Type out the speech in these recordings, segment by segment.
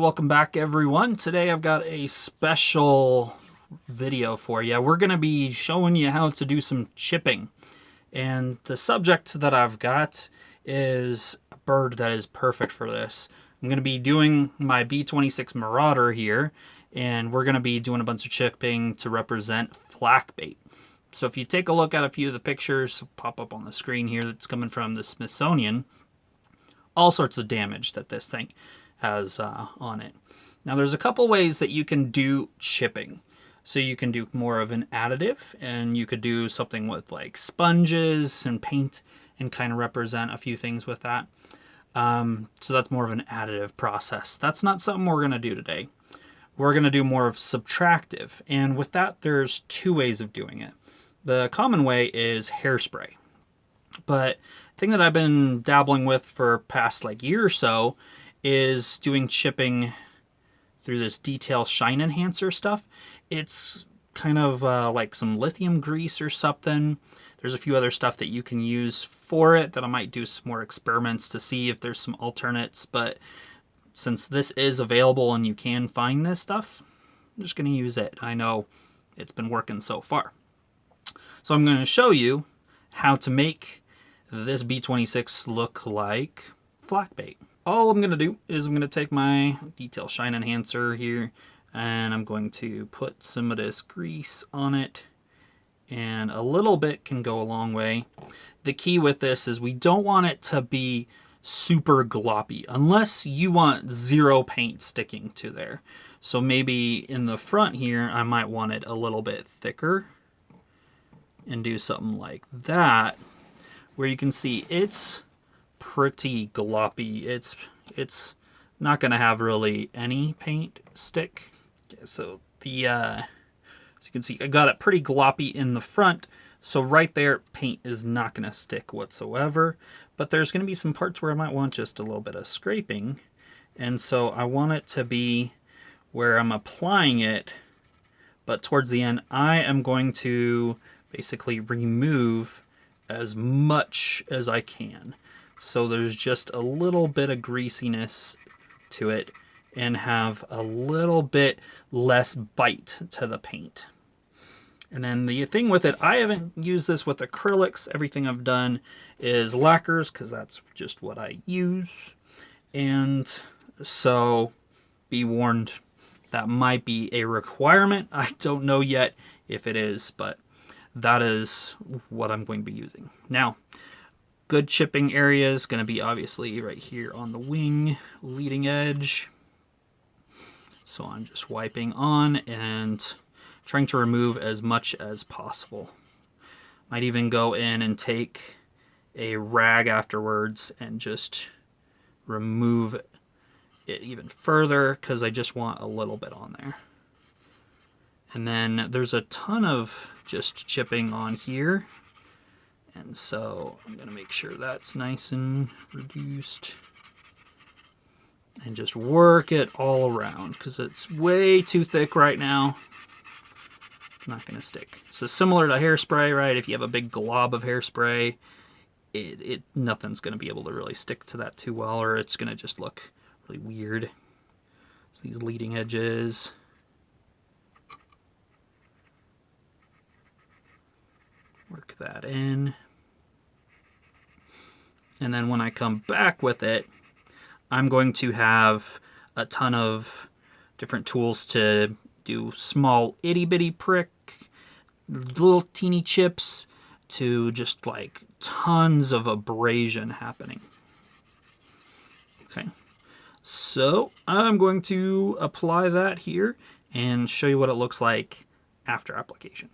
welcome back everyone. Today I've got a special video for you. We're going to be showing you how to do some chipping. And the subject that I've got is a bird that is perfect for this. I'm going to be doing my B26 Marauder here, and we're going to be doing a bunch of chipping to represent flak bait. So if you take a look at a few of the pictures, pop up on the screen here that's coming from the Smithsonian, all sorts of damage that this thing has on it. Now there's a couple ways that you can do chipping. So you can do more of an additive, and you could do something with like sponges and paint and kind of represent a few things with that. So that's more of an additive process. That's not something we're going to do today. We're going to do more of subtractive, and with that there's two ways of doing it. The common way is hairspray, but the thing that I've been dabbling with for past like year or so is doing chipping through this detail shine enhancer stuff. It's kind of like some lithium grease or something. There's a few other stuff that you can use for it that I might do some more experiments to see if there's some alternates, but since this is available and you can find this stuff, I'm just going to use it. I know it's been working so far. So I'm going to show you how to make this B26 look like flak bait. All I'm going to do is I'm going to take my detail shine enhancer here, and I'm going to put some of this grease on it, and a little bit can go a long way. The key with this is we don't want it to be super gloppy unless you want zero paint sticking to there. So maybe in the front here I might want it a little bit thicker and do something like that, where you can see it's pretty gloppy. It's not going to have really any paint stick. Okay, so the as you can see, I got it pretty gloppy in the front, so right there paint is not going to stick whatsoever. But there's going to be some parts where I might want just a little bit of scraping, and so I want it to be where I'm applying it, but towards the end I am going to basically remove as much as I can. So there's just a little bit of greasiness to it and have a little bit less bite to the paint. And then the thing with it, I haven't used this with acrylics. Everything I've done is lacquers because that's just what I use. And so be warned, that might be a requirement. I don't know yet if it is, but that is what I'm going to be using. Now, good chipping area is going to be obviously right here on the wing leading edge. So I'm just wiping on and trying to remove as much as possible. Might even go in and take a rag afterwards and just remove it even further because I just want a little bit on there. And then there's a ton of just chipping on here. And so I'm going to make sure that's nice and reduced. And just work it all around because it's way too thick right now. It's not going to stick. So similar to hairspray, right? If you have a big glob of hairspray, nothing's going to be able to really stick to that too well, or it's going to just look really weird. So these leading edges. Work that in. And then when I come back with it, I'm going to have a ton of different tools to do small itty bitty prick, little teeny chips, to just like tons of abrasion happening. Okay, so I'm going to apply that here and show you what it looks like after application.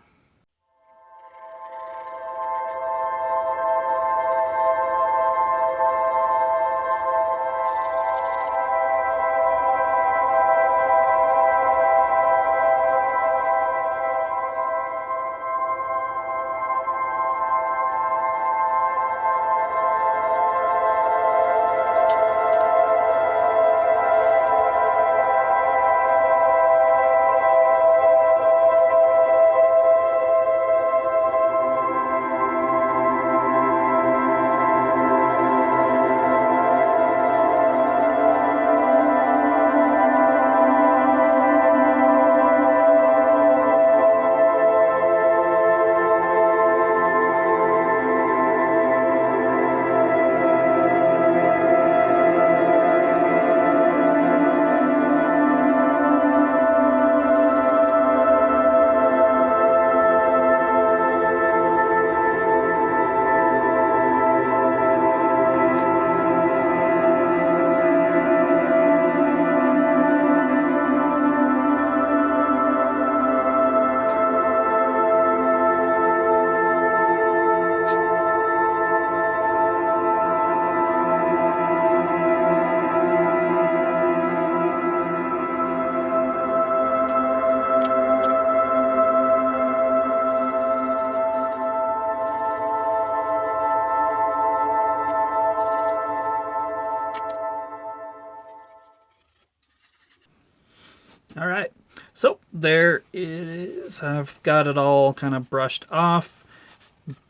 All right, so there it is. I've got it all kind of brushed off.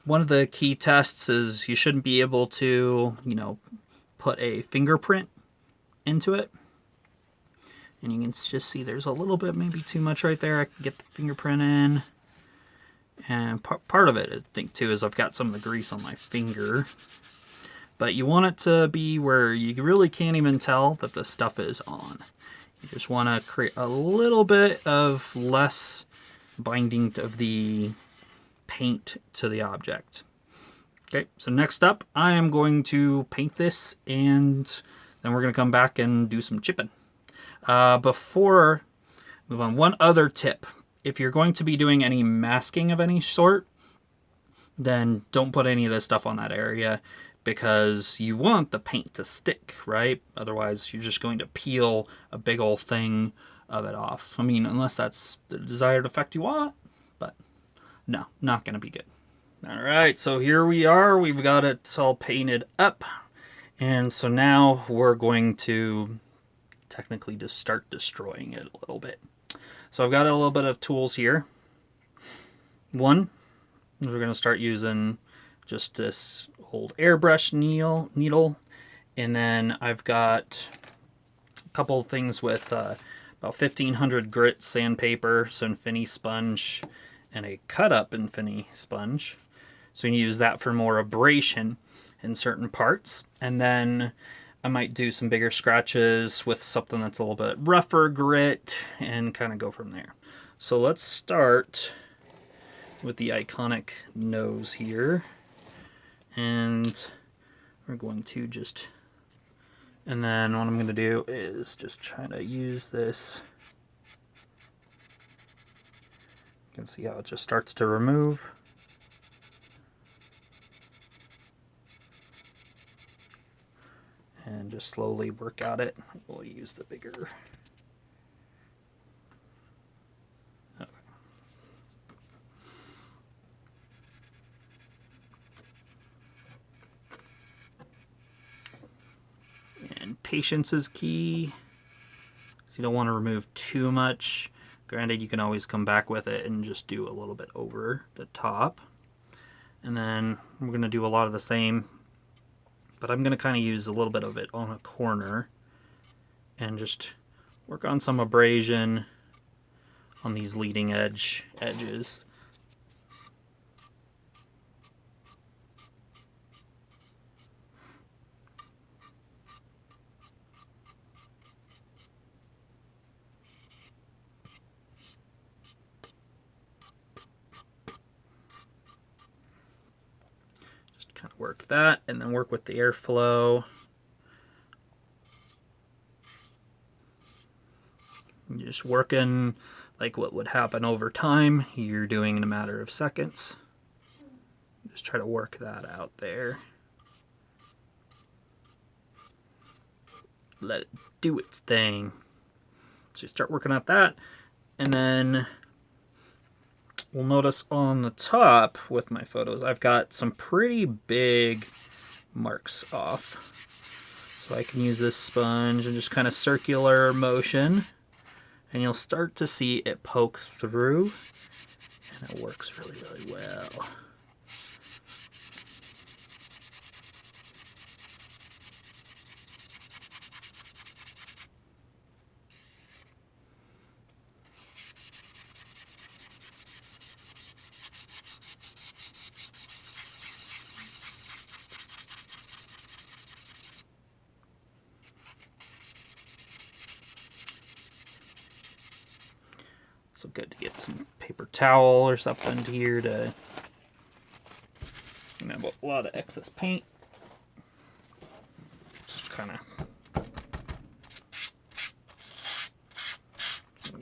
One of the key tests is you shouldn't be able to, put a fingerprint into it. And you can just see there's a little bit, maybe too much right there. I can get the fingerprint in. And part of it, I think, too, is I've got some of the grease on my finger. But you want it to be where you really can't even tell that the stuff is on. You just want to create a little bit of less binding of the paint to the object. Okay, so next up, I am going to paint this, and then we're going to come back and do some chipping. Before we move on, one other tip. If you're going to be doing any masking of any sort, then don't put any of this stuff on that area, because you want the paint to stick, right? Otherwise, you're just going to peel a big old thing of it off. I mean, unless that's the desired effect you want, but no, not going to be good. All right, so here we are. We've got it all painted up. And so now we're going to technically just start destroying it a little bit. So I've got a little bit of tools here. One, we're going to start using just this old airbrush needle. And then I've got a couple of things with about 1500 grit sandpaper, some Infinity sponge, and a cut up Infinity sponge. So you can use that for more abrasion in certain parts. And then I might do some bigger scratches with something that's a little bit rougher grit and kind of go from there. So let's start with the iconic nose here. And we're going to just, and then what I'm going to do is just try to use this. You can see how it just starts to remove. And just slowly work at it. We'll use the bigger. Okay. And patience is key. So you don't want to remove too much. Granted, you can always come back with it and just do a little bit over the top. And then we're going to do a lot of the same, but I'm going to kind of use a little bit of it on a corner and just work on some abrasion on these leading edges. Just kind of work that and then work with the airflow. You're just working like what would happen over time. You're doing in a matter of seconds. Just try to work that out there. Let it do its thing. So you start working out that, and then we'll notice on the top with my photos, I've got some pretty big marks off. So I can use this sponge and just kind of circular motion, and you'll start to see it poke through, and it works really, really well. So good to get some paper towel or something here to, have a lot of excess paint. Just kind of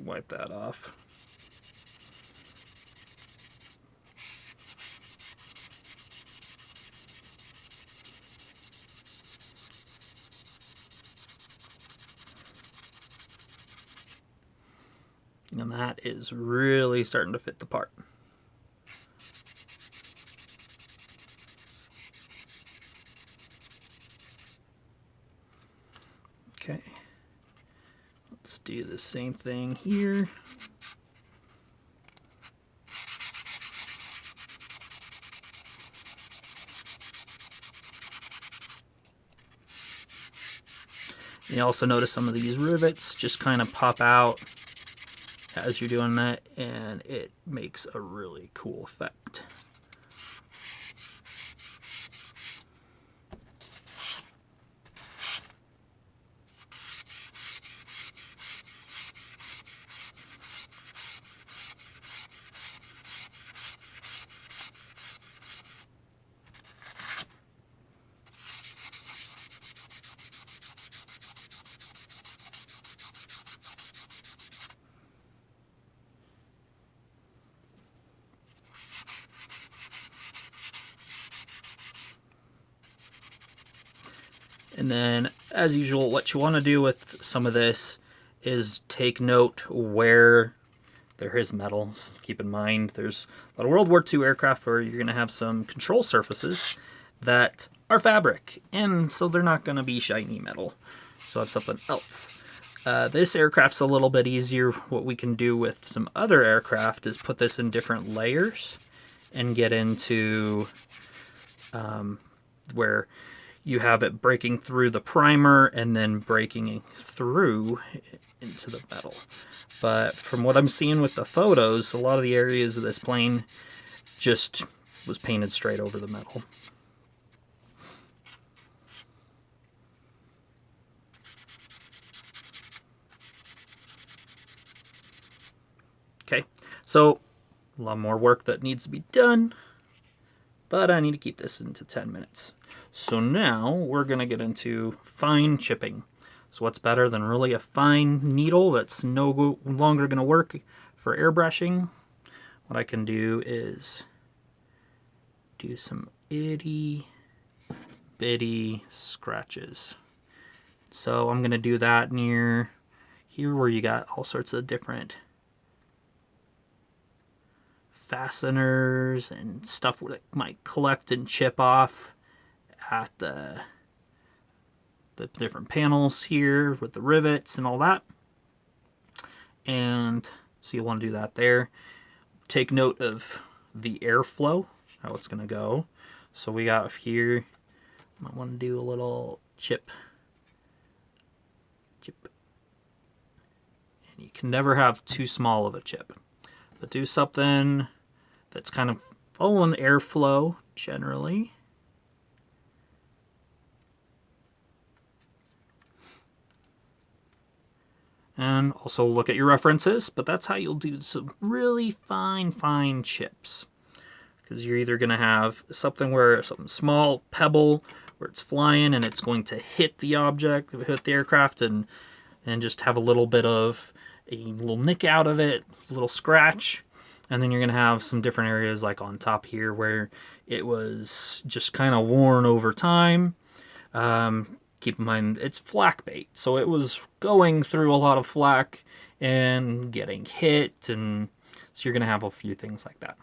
wipe that off. And that is really starting to fit the part. Okay, let's do the same thing here. You also notice some of these rivets just kind of pop out as you're doing that, and it makes a really cool effect. And then, as usual, what you want to do with some of this is take note where there is metal. So keep in mind, there's a lot of World War II aircraft where you're going to have some control surfaces that are fabric, and so they're not going to be shiny metal. So have something else. This aircraft's a little bit easier. What we can do with some other aircraft is put this in different layers and get into where you have it breaking through the primer and then breaking through into the metal. But from what I'm seeing with the photos, a lot of the areas of this plane just was painted straight over the metal. Okay, so a lot more work that needs to be done, but I need to keep this into 10 minutes. So now we're going to get into fine chipping. So what's better than really a fine needle that's no longer going to work for airbrushing? What I can do is do some itty bitty scratches. So I'm going to do that near here where you got all sorts of different fasteners and stuff that might collect and chip off at the different panels here with the rivets and all that. And so you'll want to do that there. Take note of the airflow, how it's going to go. So we got here, might want to do a little chip. And you can never have too small of a chip, but do something that's kind of following airflow generally. And also look at your references, but that's how you'll do some really fine chips. Because you're either going to have something where something small, pebble, where it's flying and it's going to hit the object, hit the aircraft, and just have a little bit of a little nick out of it, a little scratch. And then you're going to have some different areas like on top here where it was just kind of worn over time. Keep in mind, it's flak bait, so it was going through a lot of flak and getting hit, and so you're going to have a few things like that.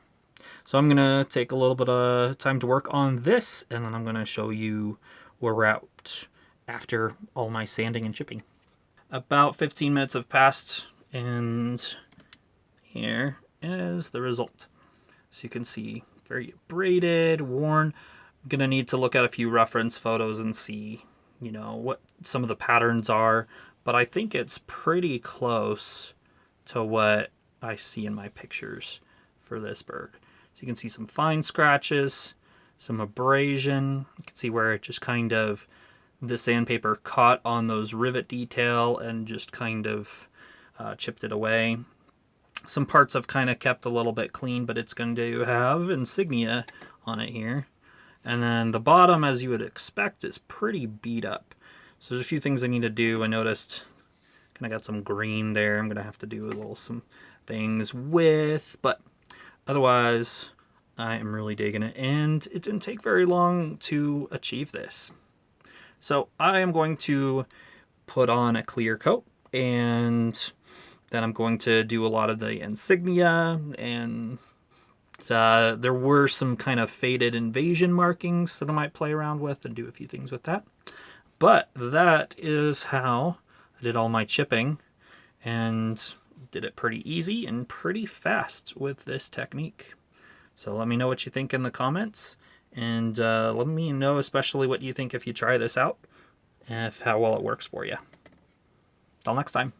So I'm going to take a little bit of time to work on this, and then I'm going to show you where we're at after all my sanding and chipping. About 15 minutes have passed, and here is the result. So you can see very abraded, worn. I'm going to need to look at a few reference photos and see, you know, what some of the patterns are, but I think it's pretty close to what I see in my pictures for this bird. So you can see some fine scratches, some abrasion. You can see where it just kind of, the sandpaper caught on those rivet detail and just kind of chipped it away. Some parts have kind of kept a little bit clean, but it's going to have insignia on it here. And then the bottom, as you would expect, is pretty beat up. So there's a few things I need to do. I noticed kind of got some green there. I'm going to have to do some things with, but otherwise I am really digging it. And it didn't take very long to achieve this. So I am going to put on a clear coat, and then I'm going to do a lot of the insignia, and there were some kind of faded invasion markings that I might play around with and do a few things with that. But that is how I did all my chipping. and did it pretty easy and pretty fast with this technique. So let me know what you think in the comments, and let me know especially what you think if you try this out and how well it works for you. Till next time.